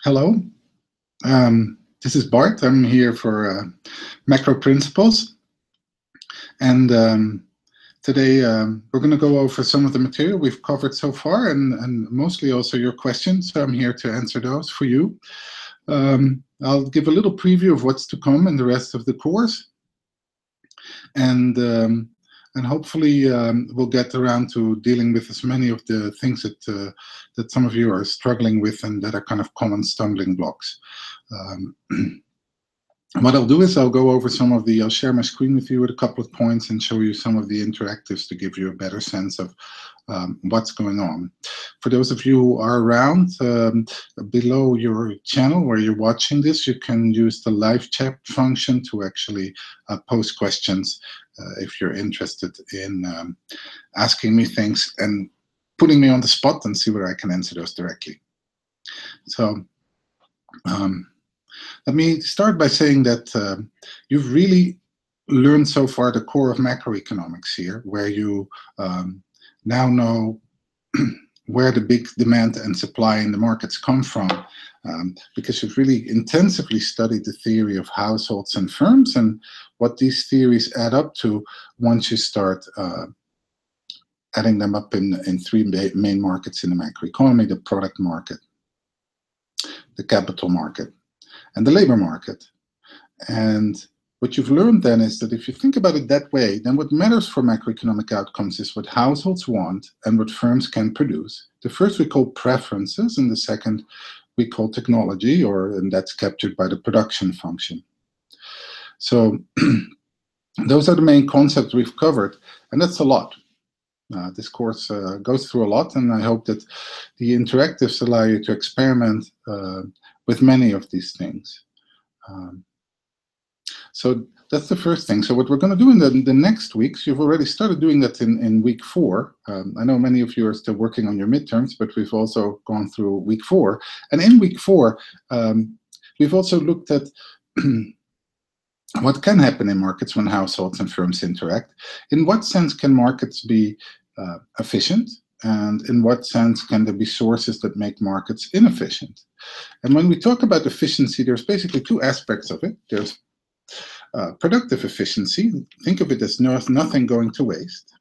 Hello, this is Bart. I'm here for Macro Principles, and today we're going to go over some of the material we've covered so far, and mostly also your questions. So I'm here to answer those for you. I'll give a little preview of what's to come in the rest of the course, and hopefully we'll get around to dealing with as many of the things that some of you are struggling with and that are kind of common stumbling blocks. What I'll do is I'll share my screen with you with a couple of points and show you some of the interactives to give you a better sense of what's going on. For those of you who are around, below your channel where you're watching this, you can use the live chat function to actually post questions if you're interested in asking me things and putting me on the spot and see where I can answer those directly. So let me start by saying that you've really learned so far the core of macroeconomics here, where you now know where the big demand and supply in the markets come from, because you've really intensively studied the theory of households and firms and what these theories add up to once you start adding them up in three main markets in the macroeconomy: the product market, the capital market, and the labor market. And what you've learned then is that if you think about it that way, then what matters for macroeconomic outcomes is what households want and what firms can produce. The first we call preferences, and the second we call technology, and that's captured by the production function. So those are the main concepts we've covered, and that's a lot. This course goes through a lot, and I hope that the interactives allow you to experiment with many of these things. So that's the first thing. So what we're going to do in the next weeks, you've already started doing that in week 4. I know many of you are still working on your midterms, but we've also gone through week 4. And in week 4, we've also looked at what can happen in markets when households and firms interact. In what sense can markets be efficient? And in what sense can there be sources that make markets inefficient? And when we talk about efficiency, there's basically 2 aspects of it. There's productive efficiency, think of it as nothing going to waste,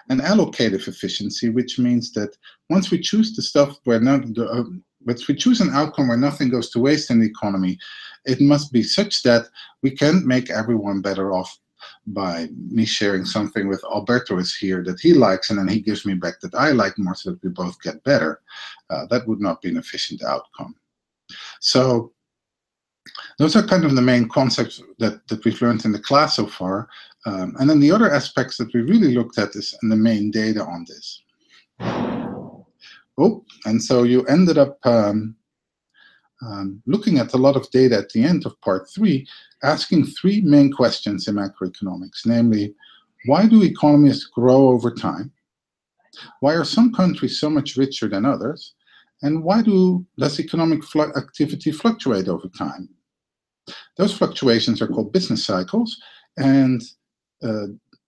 and allocative efficiency, which means that once we choose the stuff once we choose an outcome where nothing goes to waste in the economy, it must be such that we can't make everyone better off by me sharing something with Alberto is here that he likes, and then he gives me back that I like more, so that we both get better. That would not be an efficient outcome. So those are kind of the main concepts that we've learned in the class so far. And then the other aspects that we really looked at is in the main data on this. Oh, and so you ended up looking at a lot of data at the end of part 3, asking 3 main questions in macroeconomics, namely, why do economies grow over time? Why are some countries so much richer than others? And why does economic activity fluctuate over time? Those fluctuations are called business cycles, and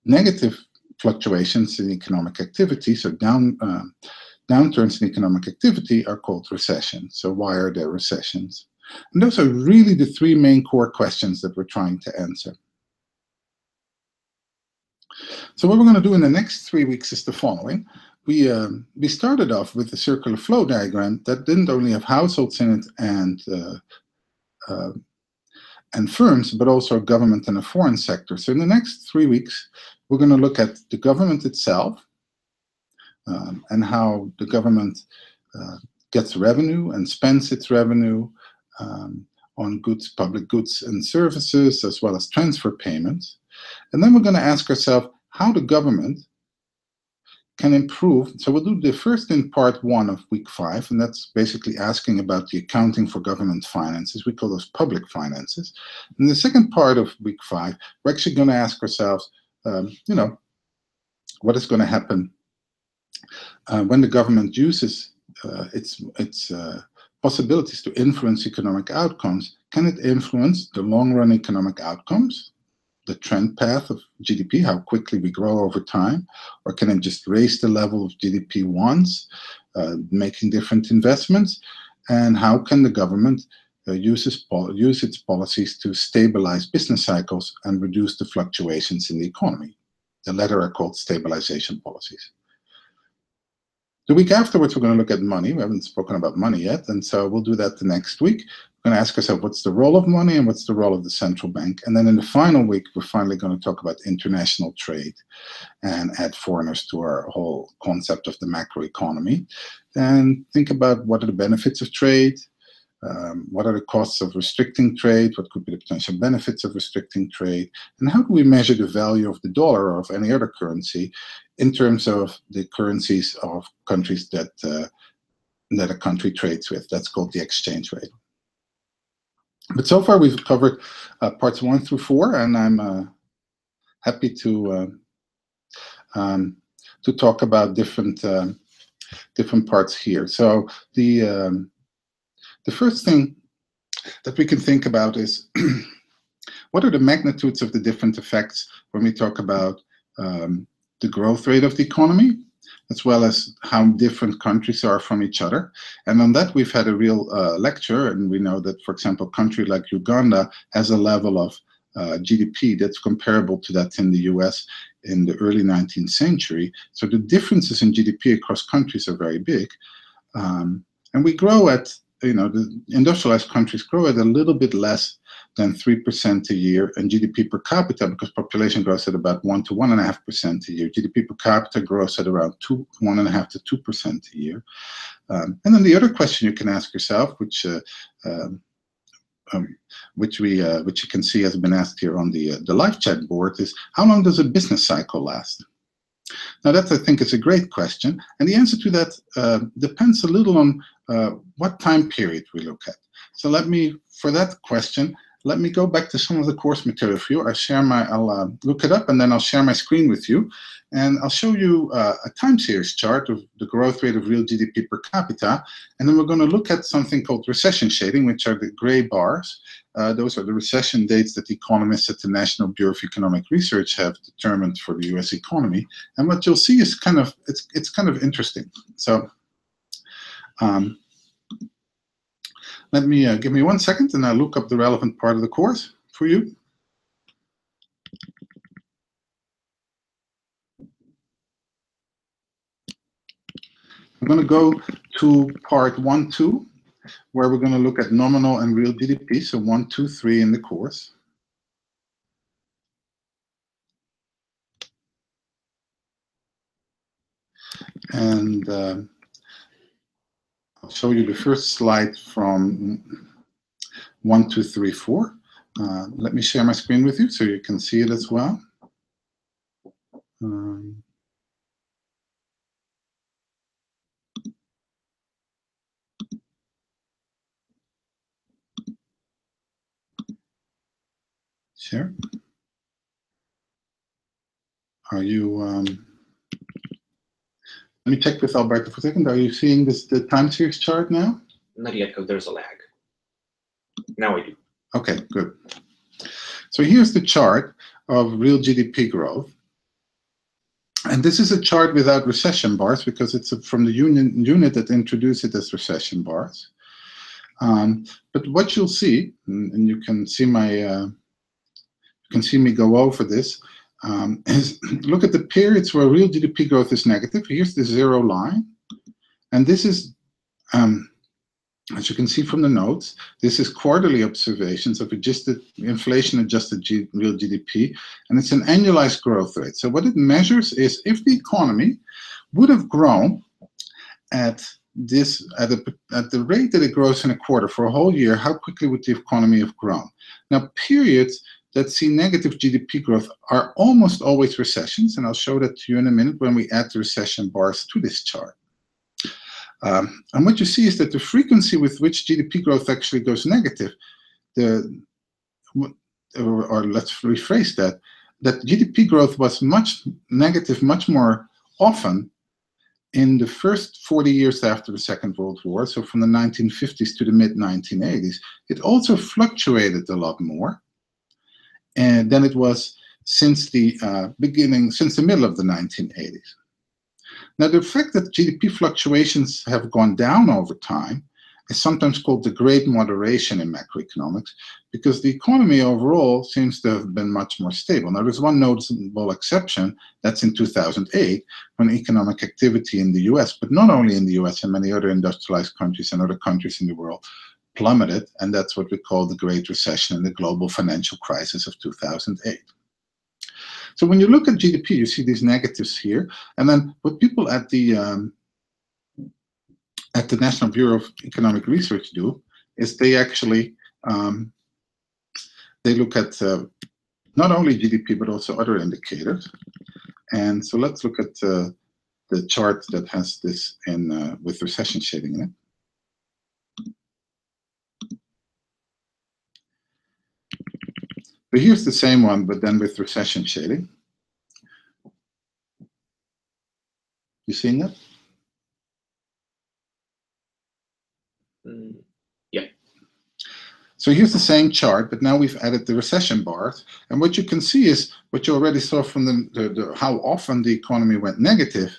negative fluctuations in economic activity, so downturns in economic activity, are called recessions. So why are there recessions? And those are really the 3 main core questions that we're trying to answer. So what we're going to do in the next 3 weeks is the following. We started off with the circular flow diagram that didn't only have households in it and firms, but also government and a foreign sector. So in the next 3 weeks, we're going to look at the government itself and how the government gets revenue and spends its revenue on goods, public goods and services, as well as transfer payments. And then we're going to ask ourselves how the government can improve. So we'll do the first in part 1 of week 5, and that's basically asking about the accounting for government finances. We call those public finances. In the second part of week 5, we're actually going to ask ourselves, what is going to happen when the government uses its possibilities to influence economic outcomes? Can it influence the long-run economic outcomes, the trend path of GDP, how quickly we grow over time, or can it just raise the level of GDP once, making different investments? and how can the government use its policies to stabilize business cycles and reduce the fluctuations in the economy. The latter are called stabilization policies. The week afterwards, we're going to look at money. We haven't spoken about money yet, and so we'll do that the next week. We're going to ask ourselves, what's the role of money and what's the role of the central bank? And then in the final week, we're finally going to talk about international trade and add foreigners to our whole concept of the macroeconomy, and think about what are the benefits of trade, what are the costs of restricting trade, what could be the potential benefits of restricting trade, and how do we measure the value of the dollar or of any other currency in terms of the currencies of countries that that a country trades with. That's called the exchange rate. But so far we've covered parts 1 through 4, and I'm happy to talk about different parts here. So the first thing that we can think about is what are the magnitudes of the different effects when we talk about the growth rate of the economy, as well as how different countries are from each other. And on that, we've had a real lecture, and we know that, for example, a country like Uganda has a level of GDP that's comparable to that in the US in the early 19th century. So the differences in GDP across countries are very big. And we grow at, the industrialized countries grow at a little bit less than 3% a year, and GDP per capita, because population grows at about 1 to 1.5% a year, GDP per capita grows at around 1.5 to 2% a year. And then the other question you can ask yourself, which you can see has been asked here on the live chat board, is how long does a business cycle last? Now that, I think, is a great question, and the answer to that depends a little on what time period we look at. So for that question, let me go back to some of the course material for you. I'll look it up, and then I'll share my screen with you, and I'll show you a time series chart of the growth rate of real GDP per capita, and then we're going to look at something called recession shading, which are the gray bars. Those are the recession dates that economists at the National Bureau of Economic Research have determined for the U.S. economy. And what you'll see is it's kind of interesting. So give me 1 second, and I'll look up the relevant part of the course for you. I'm going to go to part 1, 2, where we're going to look at nominal and real GDP. So 1, 2, 3 in the course. And I'll show you the first slide from 1, 2, 3, 4. Let me share my screen with you so you can see it as well. Share. Are you? Let me check with Alberto for a second. Are you seeing the time series chart now? Not yet, because there's a lag. Now I do. Okay, good. So here's the chart of real GDP growth. And this is a chart without recession bars, because it's from the unit that introduced it as recession bars. But what you'll see, and you can see me go over this, is look at the periods where real GDP growth is negative. Here's the 0 line, and this is, as you can see from the notes, this is quarterly observations of inflation-adjusted real GDP, and it's an annualized growth rate. So what it measures is if the economy would have grown at the rate that it grows in a quarter for a whole year, how quickly would the economy have grown? Now, periods that see negative GDP growth are almost always recessions, and I'll show that to you in a minute when we add the recession bars to this chart. And what you see is that the frequency with which GDP growth actually goes negative, or let's rephrase that GDP growth was much more often in the first 40 years after the Second World War, so from the 1950s to the mid-1980s. It also fluctuated a lot more than it was since the middle of the 1980s. Now, the fact that GDP fluctuations have gone down over time is sometimes called the great moderation in macroeconomics, because the economy overall seems to have been much more stable. Now, there's one notable exception, that's in 2008, when economic activity in the US, but not only in the US, and many other industrialized countries and other countries in the world, plummeted, and that's what we call the Great Recession and the global financial crisis of 2008. So when you look at GDP, you see these negatives here, and then what people at the National Bureau of Economic Research do is they actually they look at not only GDP but also other indicators. And so let's look at the chart that has this in with recession shading in it. But here's the same one, but then with recession shading. You seen that? Yeah. So here's the same chart, but now we've added the recession bars. And what you can see is what you already saw from the how often the economy went negative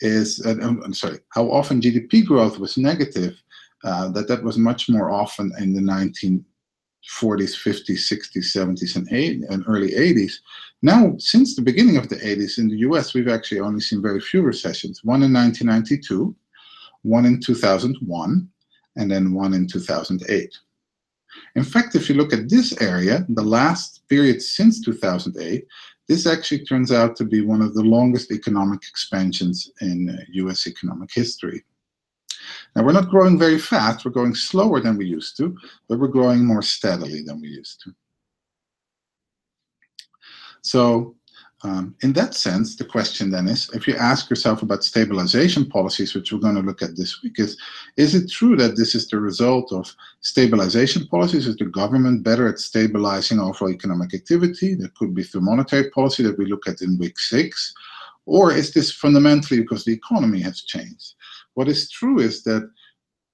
is, I'm sorry, how often GDP growth was negative, that was much more often in the 1940s, 50s, 60s, 70s, and early 80s. Now, since the beginning of the 80s in the US, we've actually only seen very few recessions. One in 1992, one in 2001, and then one in 2008. In fact, if you look at this area, the last period since 2008, this actually turns out to be one of the longest economic expansions in US economic history. Now, we're not growing very fast, we're going slower than we used to, but we're growing more steadily than we used to. So, in that sense, the question then is, if you ask yourself about stabilization policies, which we're going to look at this week, is it true that this is the result of stabilization policies? Is the government better at stabilizing overall economic activity? That could be through monetary policy that we look at in week 6. Or is this fundamentally because the economy has changed? What is true is that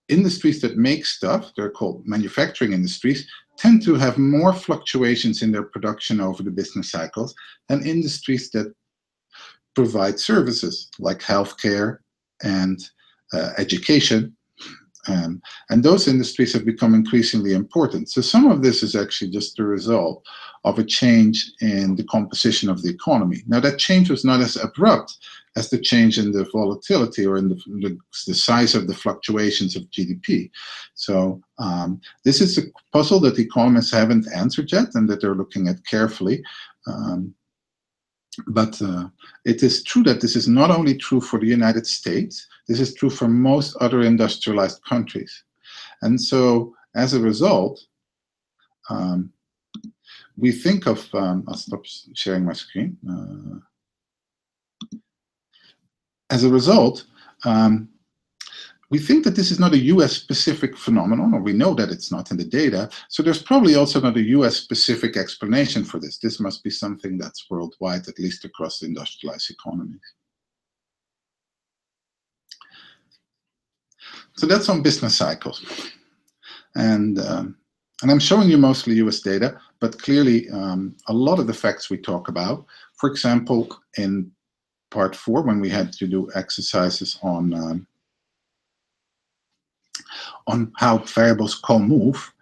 industries that make stuff, they're called manufacturing industries, tend to have more fluctuations in their production over the business cycles than industries that provide services like healthcare and education. And those industries have become increasingly important. So some of this is actually just the result of a change in the composition of the economy. Now, that change was not as abrupt as the change in the volatility or in the size of the fluctuations of GDP. So this is a puzzle that economists haven't answered yet and that they're looking at carefully. But it is true that this is not only true for the United States, this is true for most other industrialized countries. And so as a result, we think of, I'll stop sharing my screen. As a result, we think that this is not a US-specific phenomenon, or we know that it's not in the data, so there's probably also not a US-specific explanation for this. This must be something that's worldwide, at least across the industrialized economies. So that's on business cycles. And I'm showing you mostly US data, but clearly a lot of the facts we talk about, for example, in part 4, when we had to do exercises on how variables co-move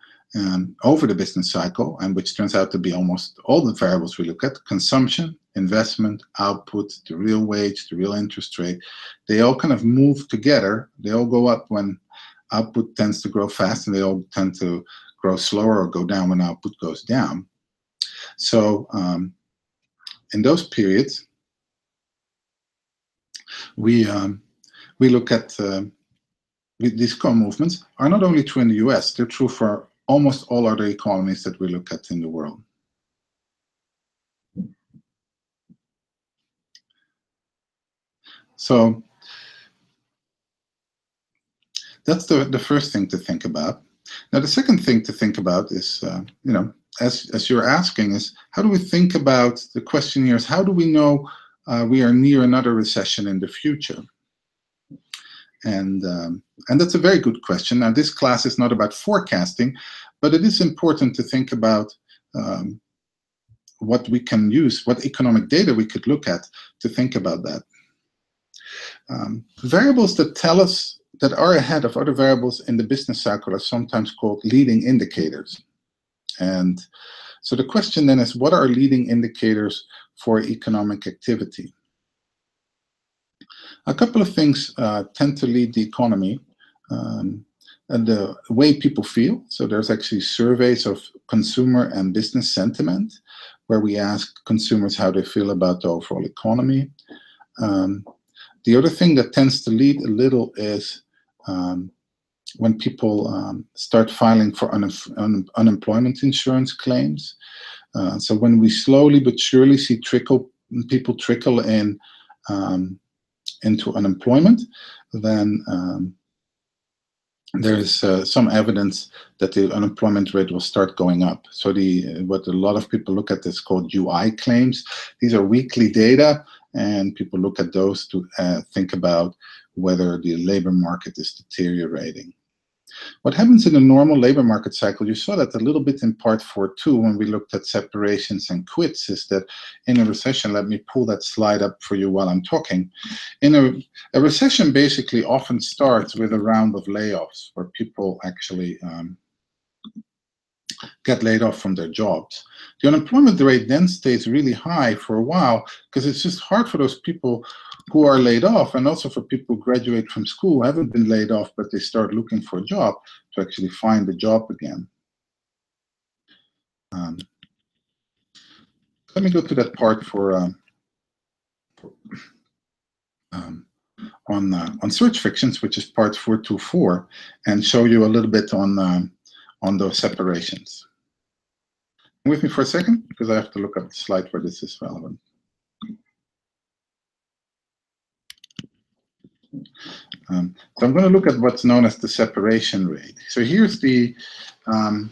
over the business cycle, and which turns out to be almost all the variables we look at: consumption, investment, output, the real wage, the real interest rate. They all kind of move together. They all go up when output tends to grow fast, and they all tend to grow slower or go down when output goes down. So in those periods, we look at these co-movements are not only true in the US, they're true for almost all other economies that we look at in the world. So that's the first thing to think about. Now, the second thing to think about is, as you're asking, is how do we think about, the question here is, how do we know we are near another recession in the future? And that's a very good question. Now, this class is not about forecasting, but it is important to think about what we can use, what economic data we could look at to think about that. Variables that tell us that are ahead of other variables in the business cycle are sometimes called leading indicators. And so the question then is, what are leading indicators for economic activity? A couple of things tend to lead the economy, and the way people feel. So there's actually surveys of consumer and business sentiment, where we ask consumers how they feel about the overall economy. The other thing that tends to lead a little is when people start filing for unemployment insurance claims. So when we slowly but surely see people trickle in into unemployment, then there is some evidence that the unemployment rate will start going up. So what a lot of people look at is called UI claims. These are weekly data, and people look at those to think about whether the labor market is deteriorating. What happens in a normal labor market cycle, you saw that a little bit in part 4.2 when we looked at separations and quits, is that in a recession, let me pull that slide up for you while I'm talking. In a recession basically often starts with a round of layoffs where people actually get laid off from their jobs. The unemployment rate then stays really high for a while because it's just hard for those people who are laid off, and also for people who graduate from school who haven't been laid off but they start looking for a job, to actually find a job again. Let me go to that part on search fictions, which is part 4.2.4, and show you a little bit on those separations. With me for a second, because I have to look up the slide where this is relevant. So I'm going to look at what's known as the separation rate. So here's the, I'm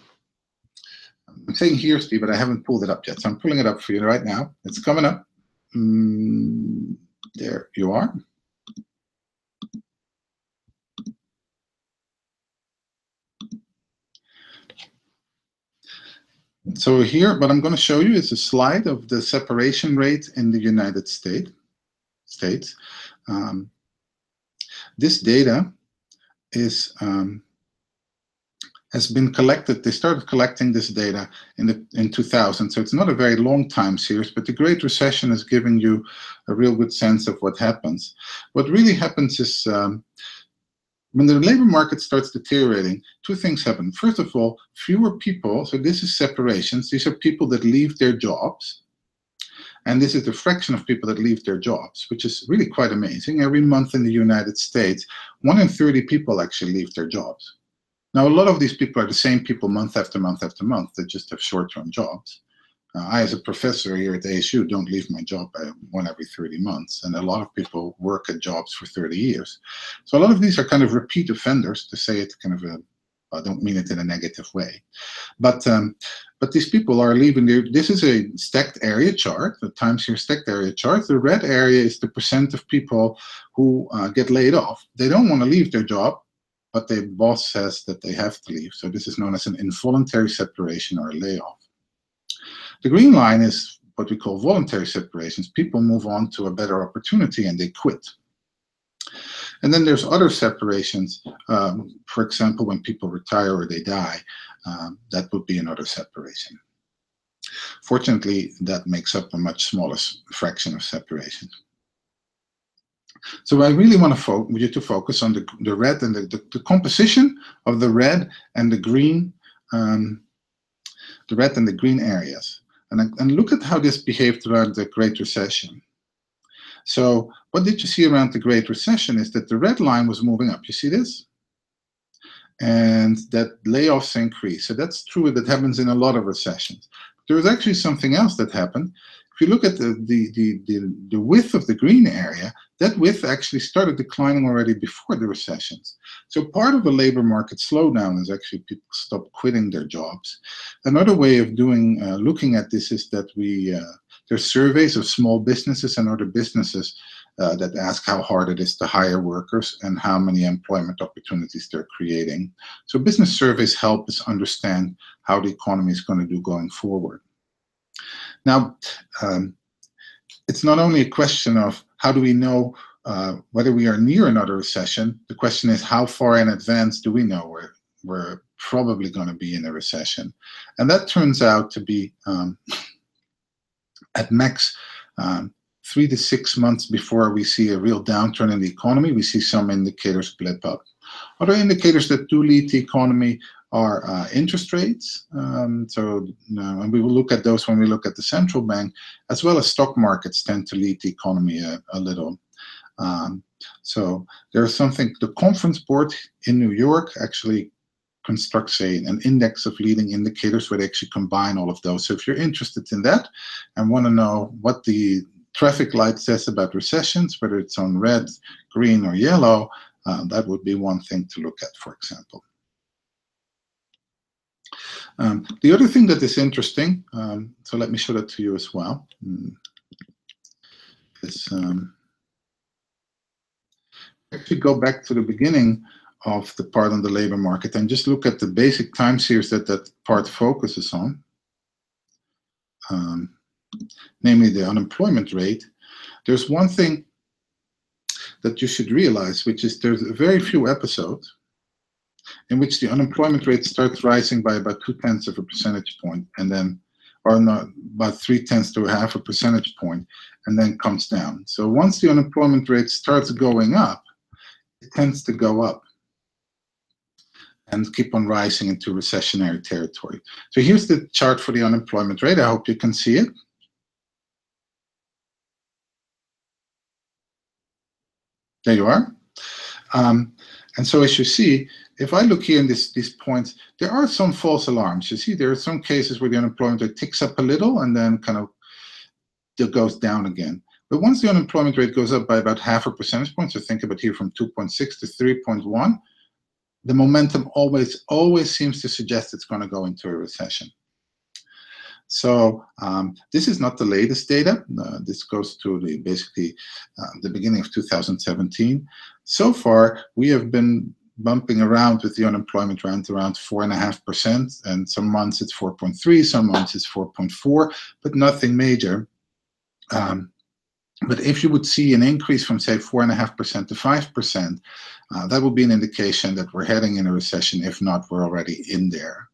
saying here's the, but I haven't pulled it up yet. So I'm pulling it up for you right now. It's coming up. There you are. So here, what I'm going to show you is a slide of the separation rate in the United States. This data is has been collected. They started collecting this data in 2000, so it's not a very long time series, but the Great Recession is giving you a real good sense of what happens. What really happens is when the labor market starts deteriorating, two things happen. First of all, fewer people, so this is separations, these are people that leave their jobs, and this is the fraction of people that leave their jobs, which is really quite amazing. Every month in the United States, 1 in 30 people actually leave their jobs. Now, a lot of these people are the same people month after month after month. They just have short-term jobs. I, as a professor here at ASU, don't leave my job 1 every 30 months. And a lot of people work at jobs for 30 years. So a lot of these are kind of repeat offenders, to say it kind of I don't mean it in a negative way. But these people are leaving. This is a stacked area chart, the time series stacked area chart. The red area is the percent of people who get laid off. They don't want to leave their job, but their boss says that they have to leave. So this is known as an involuntary separation or a layoff. The green line is what we call voluntary separations. People move on to a better opportunity and they quit. And then there's other separations. For example, when people retire or they die, that would be another separation. Fortunately, that makes up a much smaller fraction of separations. So I really want you to focus on the red and the composition of the red and the green, areas, and look at how this behaved around the Great Recession. So what did you see around the Great Recession is that the red line was moving up. You see this? And that layoffs increase. So that's true. That happens in a lot of recessions. There was actually something else that happened. If you look at the width of the green area, that width actually started declining already before the recessions. So part of the labor market slowdown is actually people stop quitting their jobs. Another way of looking at this is that there's surveys of small businesses and other businesses that ask how hard it is to hire workers and how many employment opportunities they're creating. So business surveys help us understand how the economy is going to do going forward. Now, it's not only a question of how do we know whether we are near another recession, the question is how far in advance do we know we're probably going to be in a recession? And that turns out to be at max 3 to 6 months before we see a real downturn in the economy. We see some indicators blip up. Other indicators that do lead the economy are interest rates. And we will look at those when we look at the central bank, as well as stock markets tend to lead the economy a little. So there's something, the conference board in New York actually constructs an index of leading indicators where they actually combine all of those. So if you're interested in that and want to know what the traffic light says about recessions, whether it's on red, green, or yellow, that would be one thing to look at, for example. The other thing that is interesting, so let me show that to you as well, is actually go back to the beginning of the part on the labor market and just look at the basic time series that that part focuses on, namely the unemployment rate. There's one thing that you should realize, which is there's very few episodes in which the unemployment rate starts rising by about 0.2 of a percentage point, and then, or not, about 0.3 to a half a percentage point, and then comes down. So once the unemployment rate starts going up, it tends to go up and keep on rising into recessionary territory. So here's the chart for the unemployment rate. I hope you can see it. There you are. And so as you see, if I look here in these points, there are some false alarms. You see, there are some cases where the unemployment rate ticks up a little and then kind of it goes down again. But once the unemployment rate goes up by about half a percentage point, so think about here from 2.6 to 3.1, the momentum always seems to suggest it's going to go into a recession. So this is not the latest data. This goes to basically the beginning of 2017. So far, we have been bumping around with the unemployment rate around 4.5%, and some months it's 4.3, some months it's 4.4, but nothing major. But if you would see an increase from, say, 4.5% to 5%, that would be an indication that we're heading in a recession. If not, we're already in there.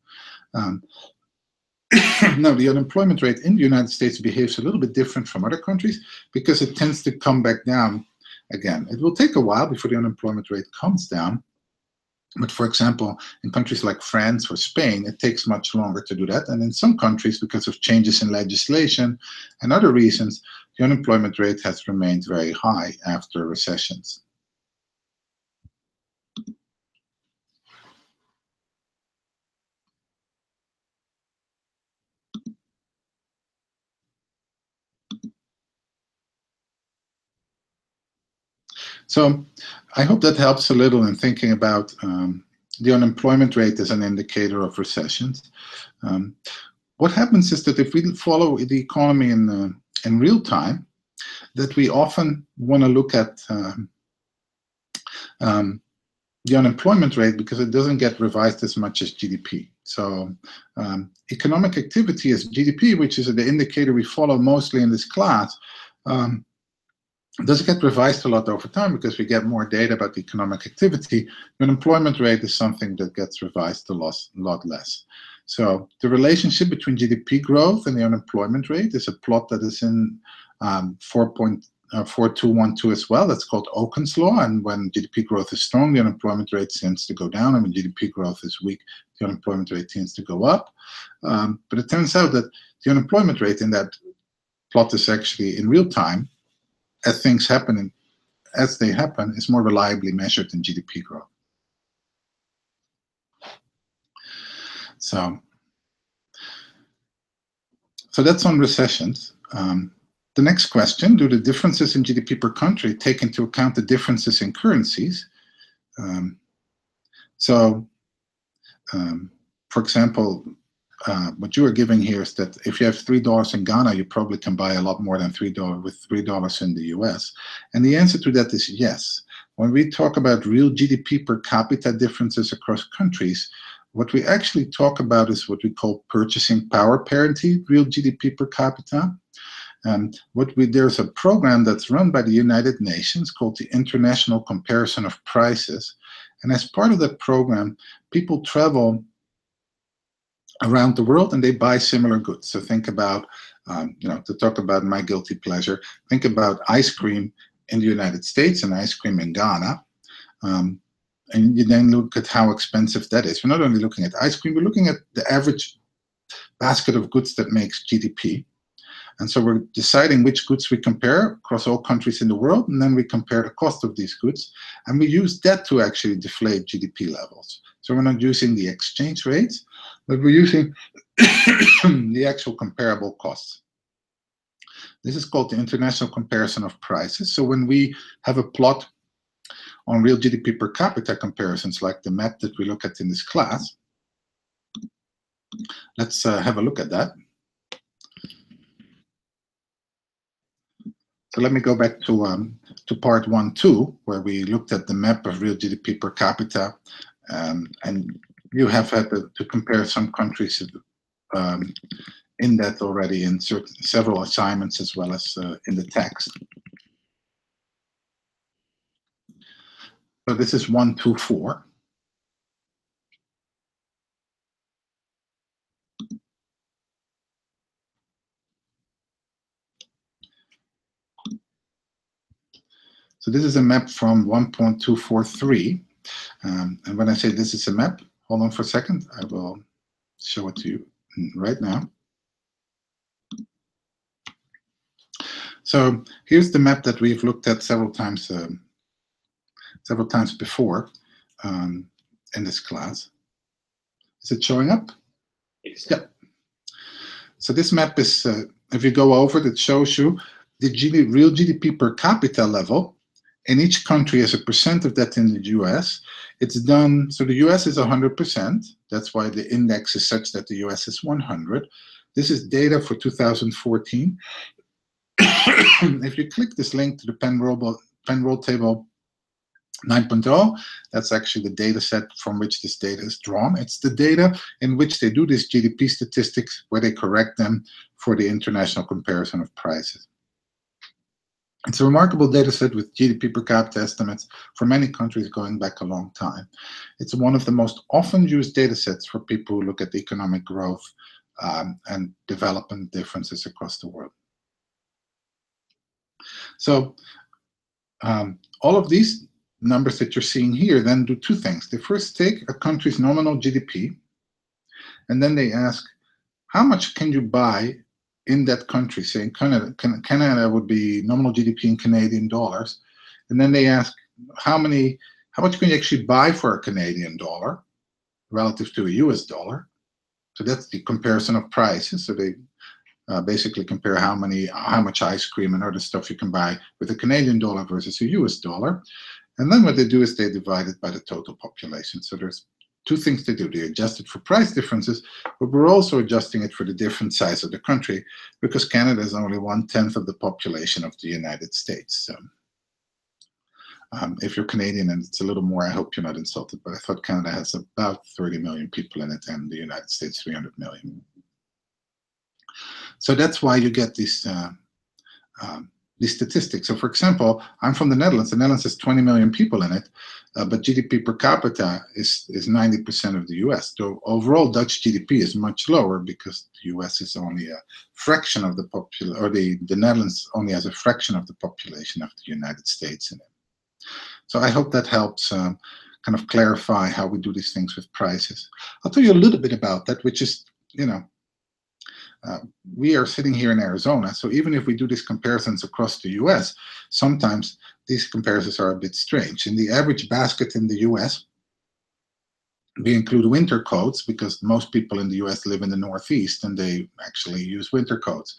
Now, the unemployment rate in the United States behaves a little bit different from other countries because it tends to come back down again. It will take a while before the unemployment rate comes down. But for example, in countries like France or Spain, it takes much longer to do that. And in some countries, because of changes in legislation and other reasons, the unemployment rate has remained very high after recessions. So I hope that helps a little in thinking about the unemployment rate as an indicator of recessions. What happens is that if we follow the economy in real time, that we often want to look at the unemployment rate because it doesn't get revised as much as GDP. So economic activity as GDP, which is the indicator we follow mostly in this class, does get revised a lot over time because we get more data about the economic activity. The unemployment rate is something that gets revised a lot less. So the relationship between GDP growth and the unemployment rate is a plot that is in 4.4212 as well. That's called Oken's law. And when GDP growth is strong, the unemployment rate tends to go down. And when GDP growth is weak, the unemployment rate tends to go up. But it turns out that the unemployment rate in that plot is actually in real time, as things happen, as they happen, is more reliably measured than GDP growth. So that's on recessions. The next question, do the differences in GDP per country take into account the differences in currencies? For example, what you are giving here is that if you have $3 in Ghana, you probably can buy a lot more than $3 with $3 in the US. And the answer to that is yes. When we talk about real GDP per capita differences across countries, what we actually talk about is what we call purchasing power parity, real GDP per capita. There's a program that's run by the United Nations called the International Comparison of Prices. And as part of that program, people travel around the world and they buy similar goods. So think about, to talk about my guilty pleasure, think about ice cream in the United States and ice cream in Ghana. And you then look at how expensive that is. We're not only looking at ice cream, we're looking at the average basket of goods that makes GDP. And so we're deciding which goods we compare across all countries in the world, and then we compare the cost of these goods, and we use that to actually deflate GDP levels. So we're not using the exchange rates, but we're using the actual comparable costs. This is called the International Comparison of Prices. So when we have a plot on real GDP per capita comparisons, like the map that we look at in this class, let's have a look at that. So let me go back to part 1.2, where we looked at the map of real GDP per capita, and you have had to compare some countries in that already in several assignments as well as in the text. So this is 1.2.4. So this is a map from 1.243. And when I say this is a map, hold on for a second, I will show it to you right now. So here's the map that we've looked at several times before in this class. Is it showing up? Yes. Yeah. So this map is, if you go over it, it shows you the real GDP per capita level in each country as a percent of that in the US. It's done, so the US is 100%. That's why the index is such that the US is 100. This is data for 2014. If you click this link to the Penn Table 9.0, that's actually the data set from which this data is drawn. It's the data in which they do these GDP statistics where they correct them for the International Comparison of Prices. It's a remarkable data set with GDP per capita estimates for many countries going back a long time. It's one of the most often used data sets for people who look at economic growth and development differences across the world. So all of these numbers that you're seeing here then do two things. They first take a country's nominal GDP, and then they ask, how much can you buy in that country? Say in Canada would be nominal GDP in Canadian dollars. And then they ask, how much can you actually buy for a Canadian dollar relative to a US dollar? So that's the comparison of prices. So they basically compare how much ice cream and other stuff you can buy with a Canadian dollar versus a US dollar. And then what they do is they divide it by the total population. So there's two things they do. They adjust it for price differences, but we're also adjusting it for the different size of the country, because Canada is only 1/10 of the population of the United States. So, if you're Canadian and it's a little more, I hope you're not insulted, but I thought Canada has about 30 million people in it and the United States 300 million. So that's why you get these statistics. So for example, I'm from the Netherlands. The Netherlands has 20 million people in it, but GDP per capita is 90% of the US. So overall Dutch GDP is much lower because the US is only a fraction of the population, or the Netherlands only has a fraction of the population of the United States in it. So I hope that helps kind of clarify how we do these things with prices. I'll tell you a little bit about that, which is, we are sitting here in Arizona, so even if we do these comparisons across the US, sometimes these comparisons are a bit strange. In the average basket in the US, we include winter coats because most people in the US live in the Northeast and they actually use winter coats.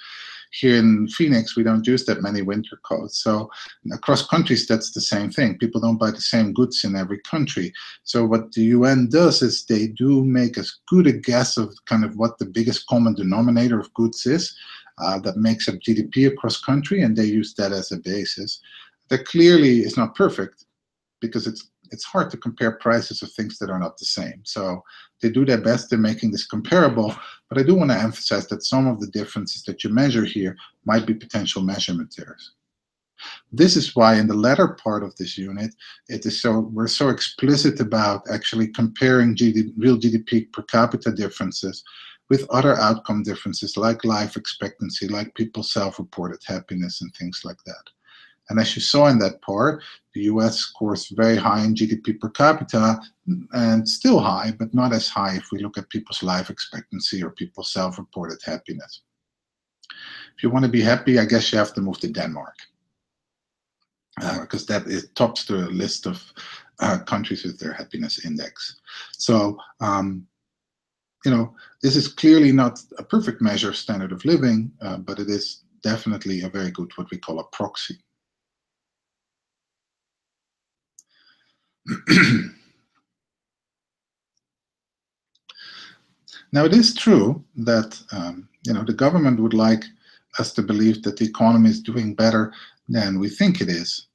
Here in Phoenix, we don't use that many winter coats. So across countries, that's the same thing. People don't buy the same goods in every country. So what the UN does is they do make as good a guess of kind of what the biggest common denominator of goods is that makes up GDP across country, and they use that as a basis. That clearly is not perfect because it's it's hard to compare prices of things that are not the same. So they do their best in making this comparable, but I do want to emphasize that some of the differences that you measure here might be potential measurement errors. This is why in the latter part of this unit, we're so explicit about actually comparing real GDP per capita differences with other outcome differences like life expectancy, like people's self-reported happiness and things like that. And as you saw in that part, the US scores very high in GDP per capita, and still high, but not as high if we look at people's life expectancy or people's self-reported happiness. If you want to be happy, I guess you have to move to Denmark, because that tops the list of countries with their happiness index. So, this is clearly not a perfect measure of standard of living, but it is definitely a very good, what we call a proxy. Now, it is true that the government would like us to believe that the economy is doing better than we think it is.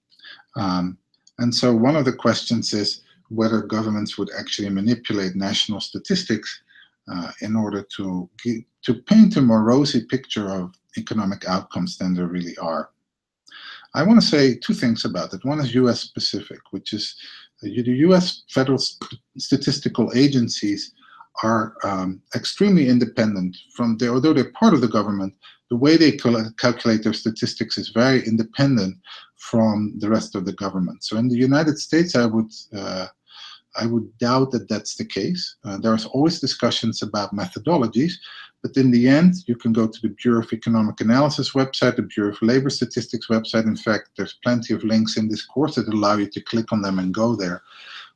And so one of the questions is whether governments would actually manipulate national statistics in order to paint a more rosy picture of economic outcomes than there really are. I want to say two things about it. One is US specific, which is the US federal statistical agencies are extremely independent although they're part of the government, the way they calculate their statistics is very independent from the rest of the government. So in the United States, I would doubt that that's the case. There's always discussions about methodologies, but in the end, you can go to the Bureau of Economic Analysis website, the Bureau of Labor Statistics website. In fact, there's plenty of links in this course that allow you to click on them and go there.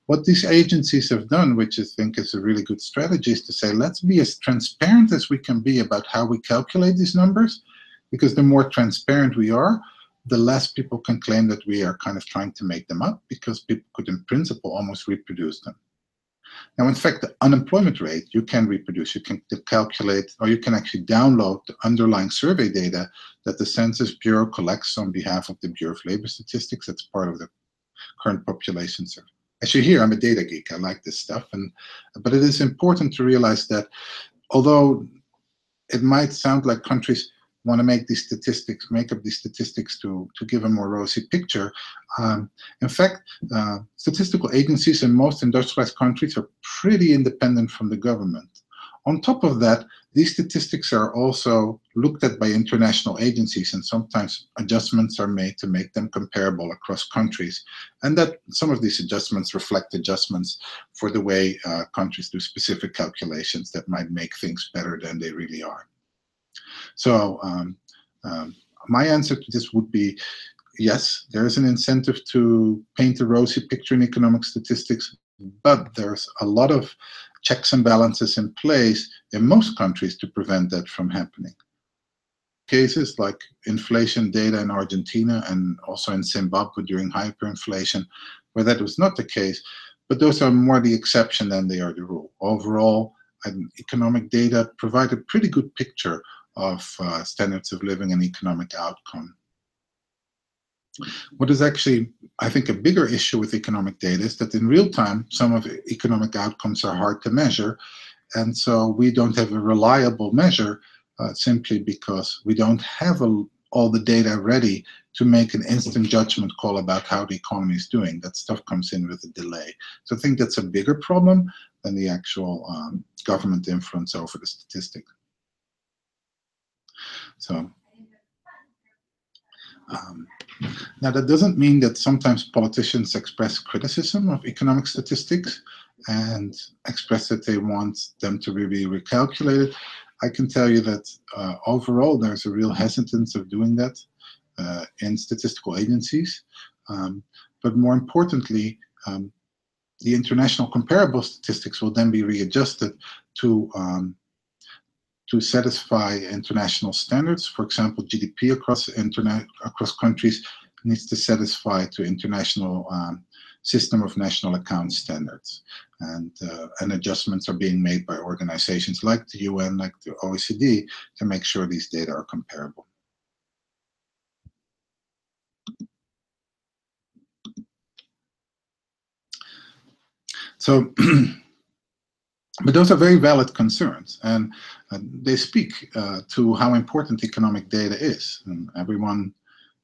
What these agencies have done, which I think is a really good strategy, is to say, let's be as transparent as we can be about how we calculate these numbers, because the more transparent we are, the less people can claim that we are kind of trying to make them up, because people could, in principle, almost reproduce them. Now, in fact, the unemployment rate you can reproduce. You can calculate, or you can actually download the underlying survey data that the Census Bureau collects on behalf of the Bureau of Labor Statistics. That's part of the current population survey. As you hear, I'm a data geek. I like this stuff, but it is important to realize that although it might sound like countries want to make up these statistics to give a more rosy picture, in fact, statistical agencies in most industrialized countries are pretty independent from the government. On top of that, these statistics are also looked at by international agencies, and sometimes adjustments are made to make them comparable across countries. And that some of these adjustments reflect adjustments for the way countries do specific calculations that might make things better than they really are. So my answer to this would be, yes, there is an incentive to paint a rosy picture in economic statistics, but there's a lot of checks and balances in place in most countries to prevent that from happening. Cases like inflation data in Argentina and also in Zimbabwe during hyperinflation, where that was not the case, but those are more the exception than they are the rule. Overall, economic data provide a pretty good picture of standards of living and economic outcome. What is actually, I think, a bigger issue with economic data is that in real time, some of economic outcomes are hard to measure. And so we don't have a reliable measure simply because we don't have all the data ready to make an instant judgment call about how the economy is doing. That stuff comes in with a delay. So I think that's a bigger problem than the actual government influence over the statistics. So now that doesn't mean that sometimes politicians express criticism of economic statistics and express that they want them to be recalculated. I can tell you that overall there's a real hesitance of doing that in statistical agencies. But more importantly, the international comparable statistics will then be readjusted to satisfy international standards. For example, GDP across countries needs to satisfy to international system of national account standards. And adjustments are being made by organizations like the UN, like the OECD, to make sure these data are comparable. So, but those are very valid concerns, and they speak to how important economic data is. And everyone,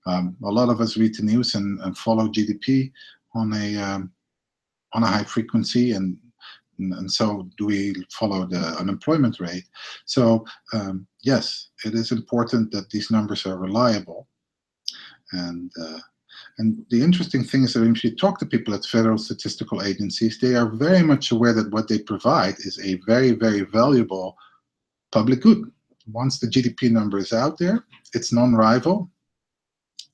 a lot of us read the news and follow GDP on a high frequency, and so do we follow the unemployment rate. So yes, it is important that these numbers are reliable. And the interesting thing is that if you talk to people at federal statistical agencies, they are very much aware that what they provide is a very, very valuable public good. Once the GDP number is out there, it's non-rival.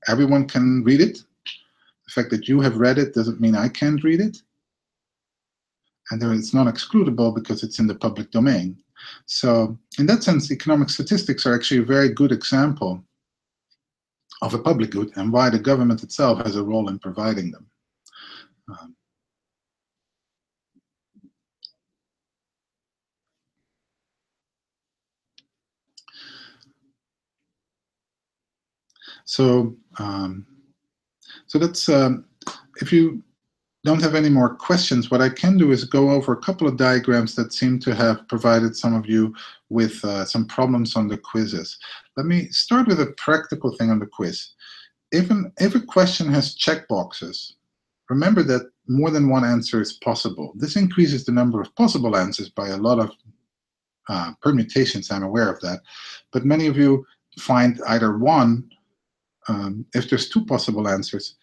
Everyone can read it. The fact that you have read it doesn't mean I can't read it. And it's non-excludable because it's in the public domain. So in that sense, economic statistics are actually a very good example of a public good and why the government itself has a role in providing them. So that's, if you don't have any more questions, what I can do is go over a couple of diagrams that seem to have provided some of you with some problems on the quizzes. Let me start with a practical thing on the quiz. If a question has checkboxes, remember that more than one answer is possible. This increases the number of possible answers by a lot of permutations, I'm aware of that. But many of you find either one, if there's two possible answers,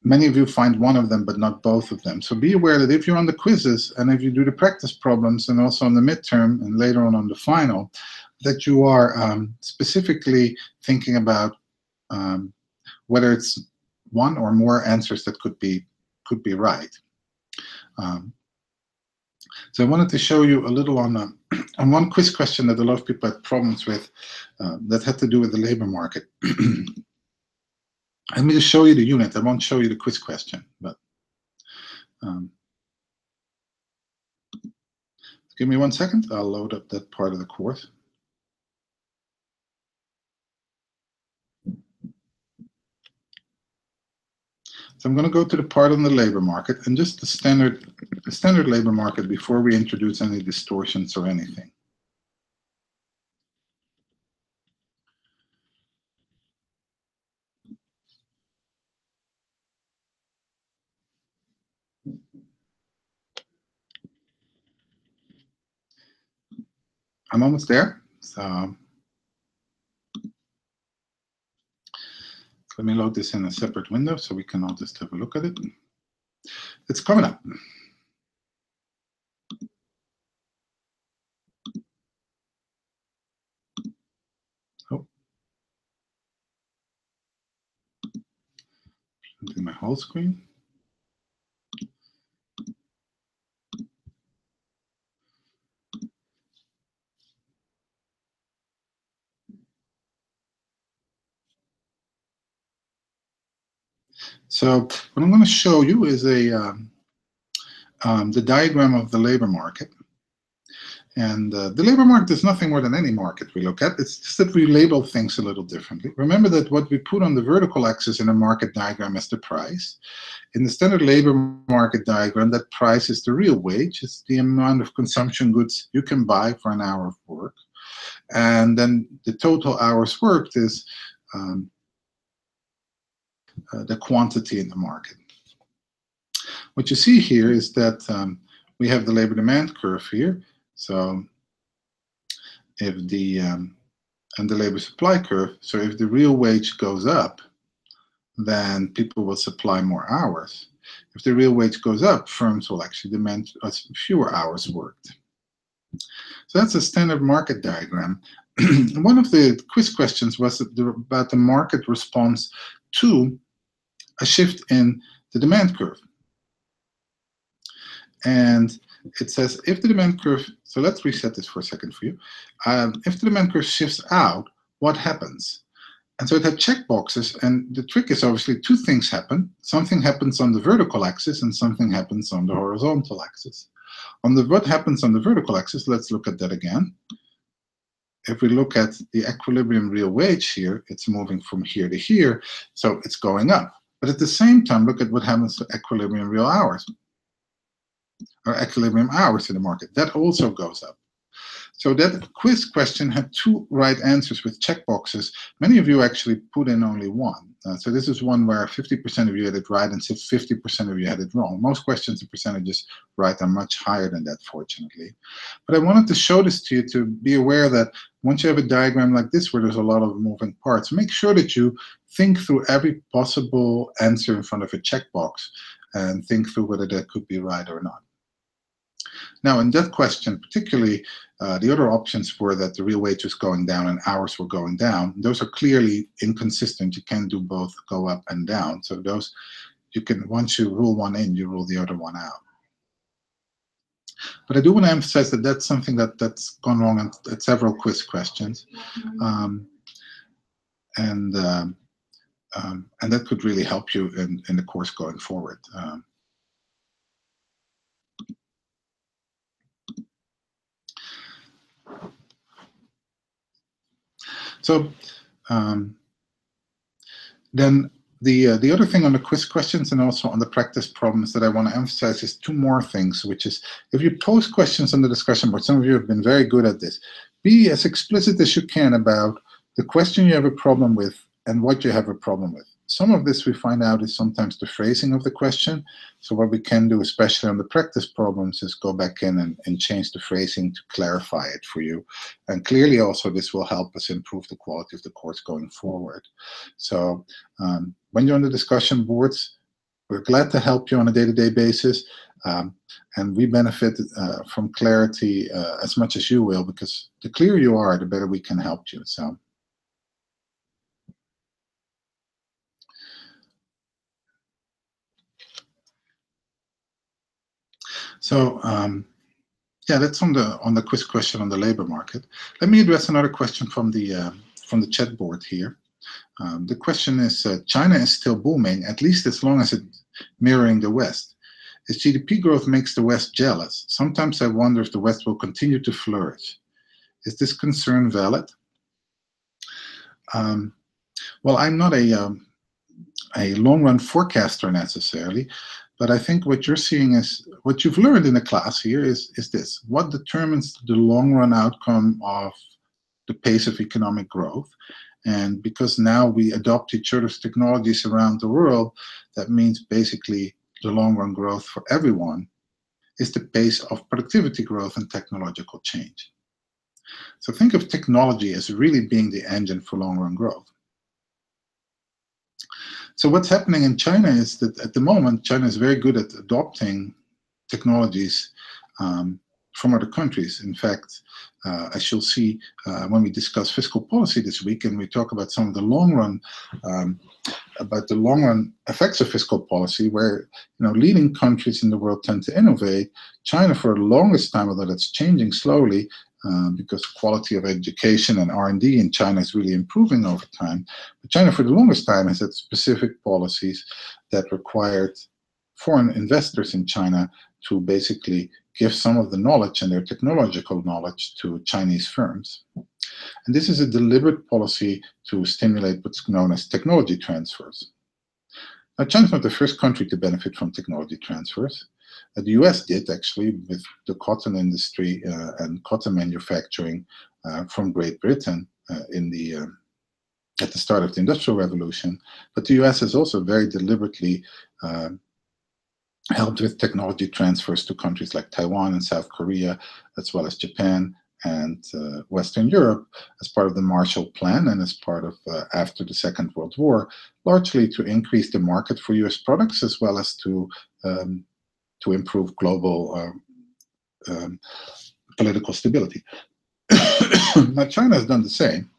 many of you find one of them but not both of them. So be aware that if you're on the quizzes and if you do the practice problems and also on the midterm and later on the final, that you are specifically thinking about whether it's one or more answers that could be right. So I wanted to show you a little on one quiz question that a lot of people had problems with that had to do with the labor market. Let me just show you the unit. I won't show you the quiz question, but give me 1 second. I'll load up that part of the course. So I'm going to go to the part on the labor market and just the standard labor market before we introduce any distortions or anything. I'm almost there. So let me load this in a separate window so we can all just have a look at it. It's coming up. Oh. Do my whole screen. So what I'm going to show you is the diagram of the labor market. And the labor market is nothing more than any market we look at. It's just that we label things a little differently. Remember that what we put on the vertical axis in a market diagram is the price. In the standard labor market diagram, that price is the real wage. It's the amount of consumption goods you can buy for an hour of work. And then the total hours worked is the quantity in the market. What you see here is that we have the labor demand curve here. So if the and the labor supply curve. So if the real wage goes up, then people will supply more hours. If the real wage goes up, firms will actually demand fewer hours worked. So that's a standard market diagram. One of the quiz questions was about the market response to a shift in the demand curve. And it says if the demand curve, so let's reset this for a second for you. If the demand curve shifts out, what happens? And so it had checkboxes, and the trick is obviously two things happen. Something happens on the vertical axis and something happens on the horizontal axis. What happens on the vertical axis, let's look at that again. If we look at the equilibrium real wage here, it's moving from here to here, so it's going up. But at the same time, look at what happens to equilibrium real hours. or equilibrium hours in the market. That also goes up. So that quiz question had 2 right answers with checkboxes. Many of you actually put in only one. So this is one where 50% of you had it right and 50% of you had it wrong. Most questions, the percentages right are much higher than that, fortunately. But I wanted to show this to you to be aware that once you have a diagram like this where there's a lot of moving parts, make sure that you think through every possible answer in front of a checkbox and think through whether that could be right or not. Now, in that question, particularly, the other options were that the real wage was going down and hours were going down. Those are clearly inconsistent. You can't do both go up and down. So those, you can, once you rule one in, you rule the other one out. But I do want to emphasize that that's something that's gone wrong at several quiz questions. And that could really help you in the course going forward. Then the other thing on the quiz questions and also on the practice problems that I want to emphasize is 2 more things, which is if you post questions on the discussion board, some of you have been very good at this, be as explicit as you can about the question you have a problem with and what you have a problem with. Some of this we find out is sometimes the phrasing of the question. So what we can do, especially on the practice problems, is go back in and change the phrasing to clarify it for you. And clearly also this will help us improve the quality of the course going forward. So when you're on the discussion boards, we're glad to help you on a day-to-day basis. And we benefit from clarity as much as you will, because the clearer you are, the better we can help you. So yeah, that's on the quiz question on the labor market. Let me address another question from the chat board here. The question is, China is still booming, at least as long as it's mirroring the West. Its GDP growth makes the West jealous. Sometimes I wonder if the West will continue to flourish. Is this concern valid? Well, I'm not a long-run forecaster necessarily, but I think what you're seeing is, what you've learned in the class here is this. What determines the long-run outcome of the pace of economic growth? And because now we adopt each other's technologies around the world, that means basically the long-run growth for everyone is the pace of productivity growth and technological change. So think of technology as really being the engine for long-run growth. So what's happening in China is that at the moment, China is very good at adopting technologies from other countries. In fact, as you'll see when we discuss fiscal policy this week, and we talk about some of the long-run effects of fiscal policy, where leading countries in the world tend to innovate. China, for the longest time, although that's changing slowly, because quality of education and R&D in China is really improving over time. But China, for the longest time, has had specific policies that required foreign investors in China to basically give some of the knowledge and their technological knowledge to Chinese firms. And this is a deliberate policy to stimulate what's known as technology transfers. Now, China's not the first country to benefit from technology transfers. The US did, actually, with the cotton industry and cotton manufacturing from Great Britain at the start of the Industrial Revolution. But the US has also very deliberately helped with technology transfers to countries like Taiwan and South Korea, as well as Japan and Western Europe, as part of the Marshall Plan and as part of after the Second World War, largely to increase the market for US products, as well as to improve global political stability. Now, China has done the same,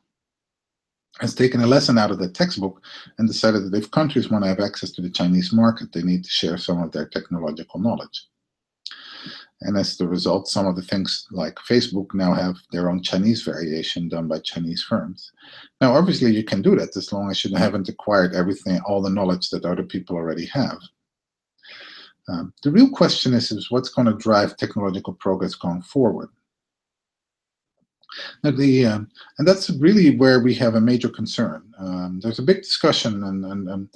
has taken a lesson out of the textbook and decided that if countries want to have access to the Chinese market, they need to share some of their technological knowledge. And as the result, some of the things like Facebook now have their own Chinese variation done by Chinese firms. Now, obviously, you can do that as long as you haven't acquired everything, all the knowledge that other people already have. The real question is what's going to drive technological progress going forward? Now, and that's really where we have a major concern. There's a big discussion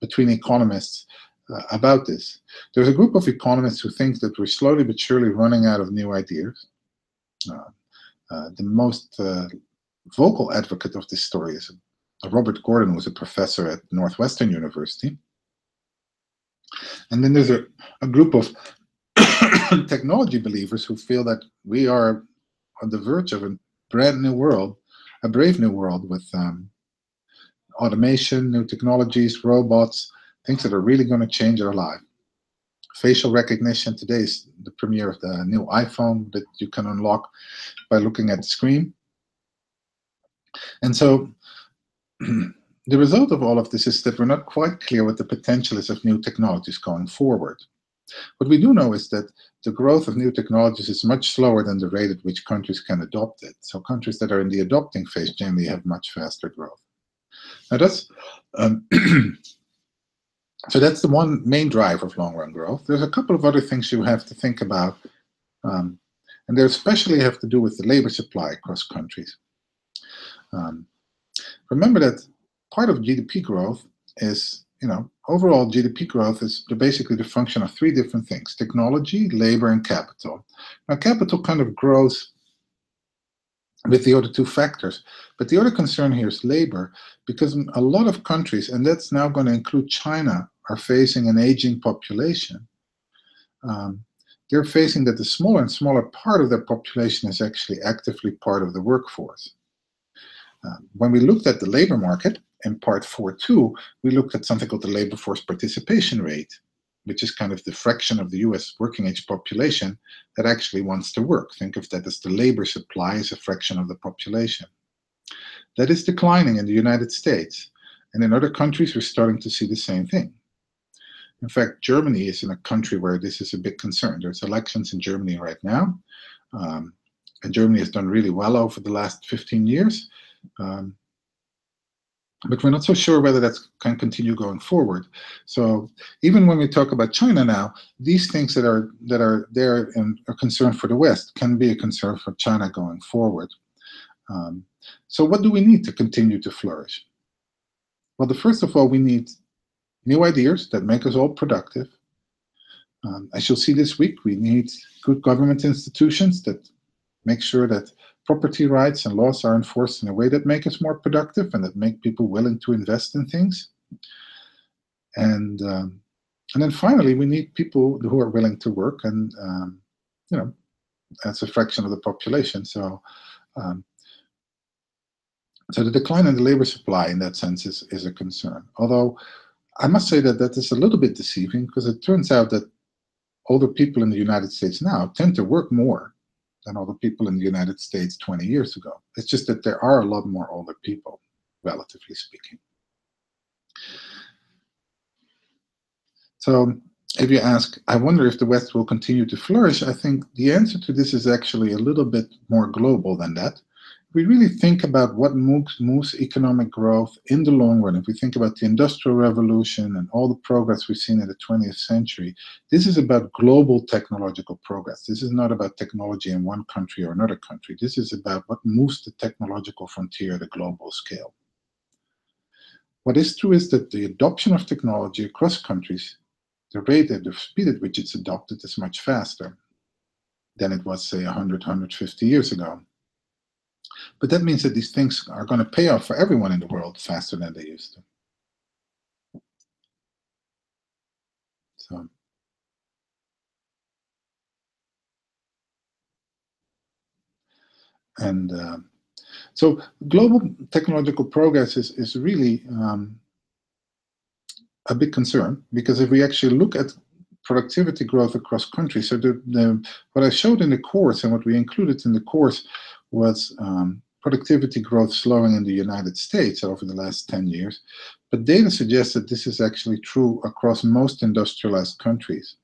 between economists about this. There's a group of economists who think that we're slowly but surely running out of new ideas. The most vocal advocate of this story is Robert Gordon, who's a professor at Northwestern University. And then there's a group of technology believers who feel that we are on the verge of a brand new world, a brave new world with automation, new technologies, robots, things that are really going to change our life. Facial recognition today is the premiere of the new iPhone that you can unlock by looking at the screen. And so the result of all of this is that we're not quite clear what the potential is of new technologies going forward. What we do know is that the growth of new technologies is much slower than the rate at which countries can adopt it. So countries that are in the adopting phase generally have much faster growth. Now that's so that's the one main driver of long-run growth. There's a couple of other things you have to think about, and they especially have to do with the labor supply across countries. Remember that part of GDP growth is, overall GDP growth is basically the function of three different things: technology, labor, and capital. Now, capital kind of grows with the other two factors, but the other concern here is labor, because a lot of countries, and that's now going to include China, are facing an aging population. They're facing that the smaller and smaller part of their population is actually actively part of the workforce. When we looked at the labor market in part 4.2, we looked at something called the labor force participation rate, which is kind of the fraction of the US working age population that actually wants to work. Think of that as the labor supply as a fraction of the population. That is declining in the United States, and in other countries we're starting to see the same thing. In fact, Germany is in a country where this is a big concern. There's elections in Germany right now, and Germany has done really well over the last 15 years. But we're not so sure whether that can continue going forward. So even when we talk about China now, these things that are there and are concern for the West can be a concern for China going forward. So what do we need to continue to flourish? Well, first of all, we need new ideas that make us all productive. As you'll see this week, we need good government institutions that make sure that property rights and laws are enforced in a way that make us more productive and that make people willing to invest in things. And then finally, we need people who are willing to work, and that's a fraction of the population. So the decline in the labor supply in that sense is a concern. Although I must say that is a little bit deceiving, because it turns out that older people in the United States now tend to work more than all the people in the United States 20 years ago. It's just that there are a lot more older people, relatively speaking. So if you ask, I wonder if the West will continue to flourish, I think the answer to this is actually a little bit more global than that. If we really think about what moves economic growth in the long run, if we think about the Industrial Revolution and all the progress we've seen in the 20th century, this is about global technological progress. This is not about technology in one country or another country. This is about what moves the technological frontier at a global scale. What is true is that the adoption of technology across countries, the rate and the speed at which it's adopted is much faster than it was, say, 100, 150 years ago. But that means that these things are going to pay off for everyone in the world faster than they used to. So global technological progress is really a big concern, because if we actually look at productivity growth across countries, so what I showed in the course and what we included in the course was productivity growth slowing in the United States over the last 10 years. But data suggests that this is actually true across most industrialized countries.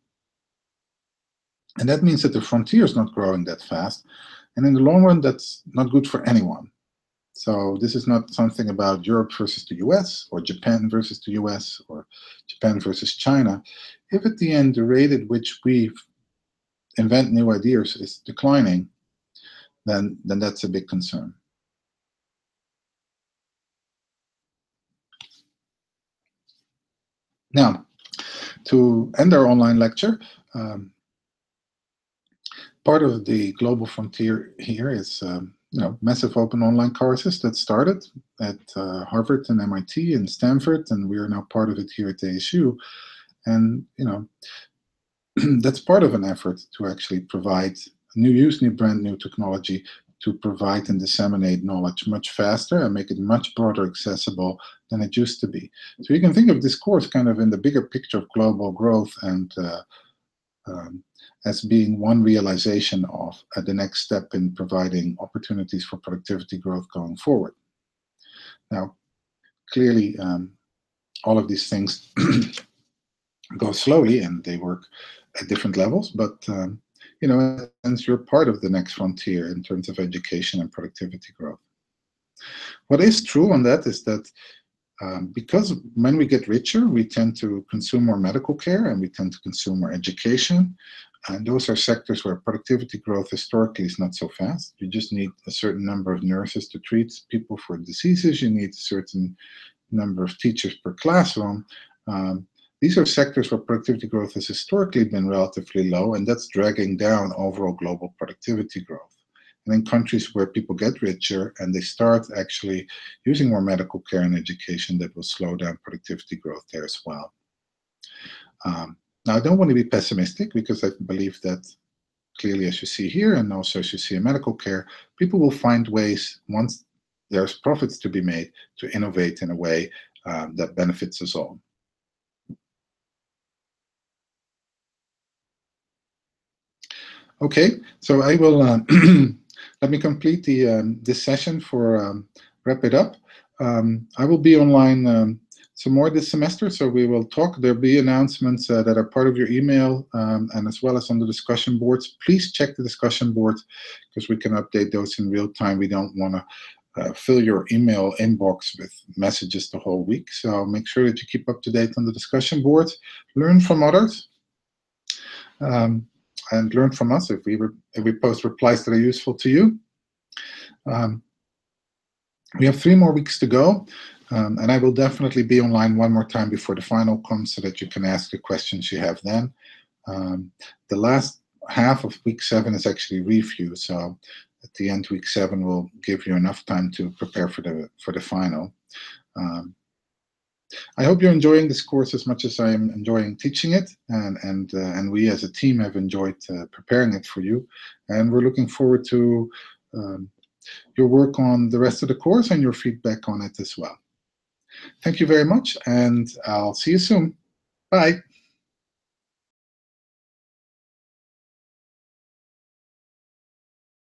And that means that the frontier is not growing that fast. And in the long run, that's not good for anyone. So this is not something about Europe versus the US, or Japan versus the US, or Japan versus China. If at the end the rate at which we invent new ideas is declining, then that's a big concern. Now, To end our online lecture, part of the global frontier here is massive open online courses that started at Harvard and MIT and Stanford, and we are now part of it here at ASU. And that's part of an effort to actually provide brand new technology to provide and disseminate knowledge much faster and make it much broader accessible than it used to be. So you can think of this course kind of in the bigger picture of global growth and as being one realization of the next step in providing opportunities for productivity growth going forward. Now, clearly, all of these things go slowly and they work at different levels, but since you're part of the next frontier in terms of education and productivity growth. What is true on that is that because when we get richer, we tend to consume more medical care and we tend to consume more education. And those are sectors where productivity growth historically is not so fast. You just need a certain number of nurses to treat people for diseases. You need a certain number of teachers per classroom. These are sectors where productivity growth has historically been relatively low, and that's dragging down overall global productivity growth. And in countries where people get richer and they start actually using more medical care and education, that will slow down productivity growth there as well. Now, I don't want to be pessimistic because I believe that clearly, as you see here, and also as you see in medical care, people will find ways, once there's profits to be made, to innovate in a way that benefits us all. Okay, so I will let me complete this session for wrap it up. I will be online some more this semester, so we will talk. There'll be announcements that are part of your email and as well as on the discussion boards. Please check the discussion boards because we can update those in real time. We don't want to fill your email inbox with messages the whole week. So make sure that you keep up to date on the discussion boards. Learn from others. And learn from us if we post replies that are useful to you. We have 3 more weeks to go, and I will definitely be online one more time before the final comes so that you can ask the questions you have then. The last half of week 7 is actually review, so at the end, week 7 will give you enough time to prepare for the final. I hope you're enjoying this course as much as I am enjoying teaching it, and we as a team have enjoyed preparing it for you. And we're looking forward to your work on the rest of the course and your feedback on it as well. Thank you very much, and I'll see you soon. Bye.